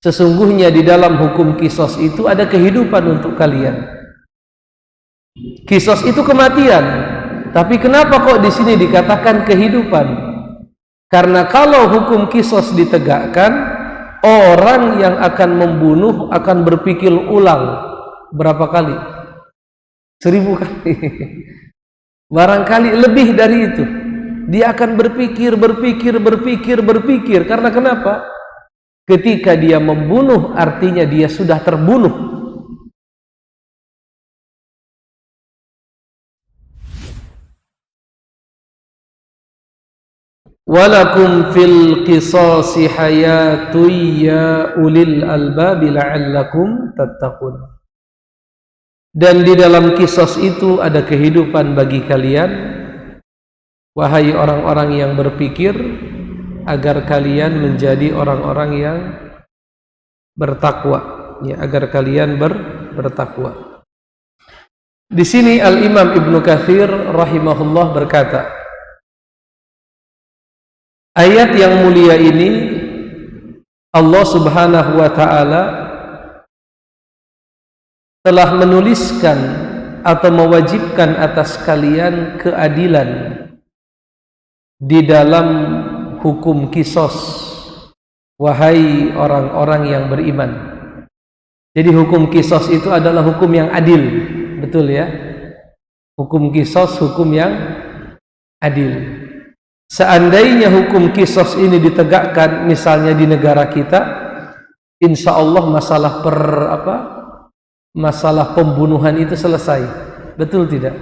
Sesungguhnya di dalam hukum kisos itu ada kehidupan untuk kalian. Kisos itu kematian, tapi kenapa kok di sini dikatakan kehidupan? Karena kalau hukum kisos ditegakkan, orang yang akan membunuh akan berpikir ulang berapa kali? 1000 kali. Barangkali lebih dari itu. Dia akan berpikir. Karena kenapa? Ketika dia membunuh, artinya dia sudah terbunuh. Walakum fil qisasi hayatun ya ulil albabi la'allakum tattaqun. Dan di dalam kisos itu ada kehidupan bagi kalian, wahai orang-orang yang berpikir, agar kalian menjadi orang-orang yang bertakwa, ya, agar kalian bertakwa. Di sini Al-Imam Ibnu Katsir rahimahullah berkata, ayat yang mulia ini Allah Subhanahu wa taala telah menuliskan atau mewajibkan atas kalian keadilan di dalam hukum kisos, wahai orang-orang yang beriman. Jadi hukum kisos itu adalah hukum yang adil, betul ya? Hukum kisos, hukum yang adil. Seandainya hukum kisos ini ditegakkan misalnya di negara kita, insya Allah masalah pembunuhan itu selesai. Betul tidak?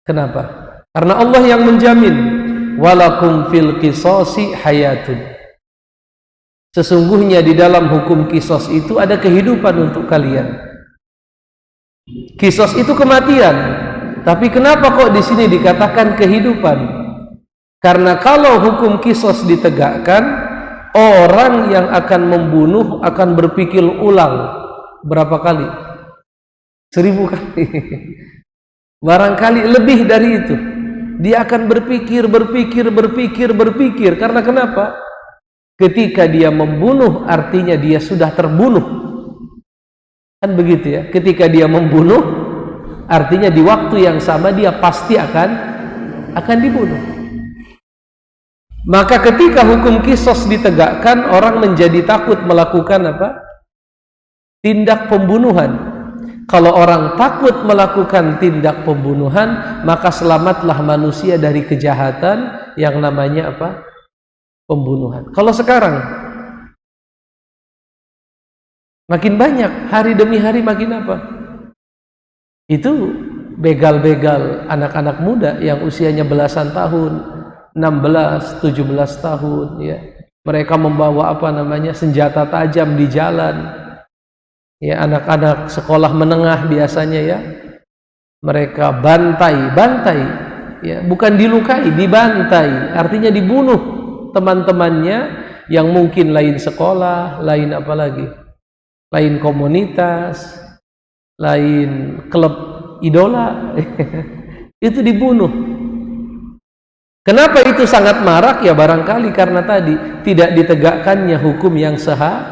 Kenapa? Karena Allah yang menjamin, walakum fil qisasi hayatun. Sesungguhnya di dalam hukum kisos itu ada kehidupan untuk kalian. Kisos itu kematian, tapi kenapa kok di sini dikatakan kehidupan? Karena kalau hukum kisos ditegakkan, orang yang akan membunuh akan berpikir ulang berapa kali? 1000 kali. Barangkali lebih dari itu. Dia akan berpikir. Karena kenapa? Ketika dia membunuh, artinya dia sudah terbunuh. Kan begitu ya? Ketika dia membunuh, artinya di waktu yang sama dia pasti akan dibunuh. Maka ketika hukum kisos ditegakkan, orang menjadi takut melakukan apa? Tindak pembunuhan. Kalau orang takut melakukan tindak pembunuhan, maka selamatlah manusia dari kejahatan yang namanya apa? Pembunuhan. Kalau sekarang makin banyak, hari demi hari makin apa? Itu begal-begal anak-anak muda yang usianya belasan tahun, 16, 17 tahun, ya. Mereka membawa senjata tajam di jalan. Ya, anak-anak sekolah menengah biasanya, ya. Mereka bantai, ya, bukan dilukai, dibantai, artinya dibunuh teman-temannya yang mungkin lain sekolah, lain lain komunitas, lain klub idola. Itu dibunuh. Kenapa itu sangat marak? Ya barangkali karena tadi tidak ditegakkannya hukum yang seharusnya.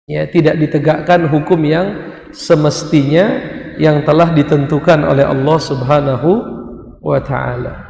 Ya, tidak ditegakkan hukum yang semestinya yang telah ditentukan oleh Allah Subhanahu wa taala.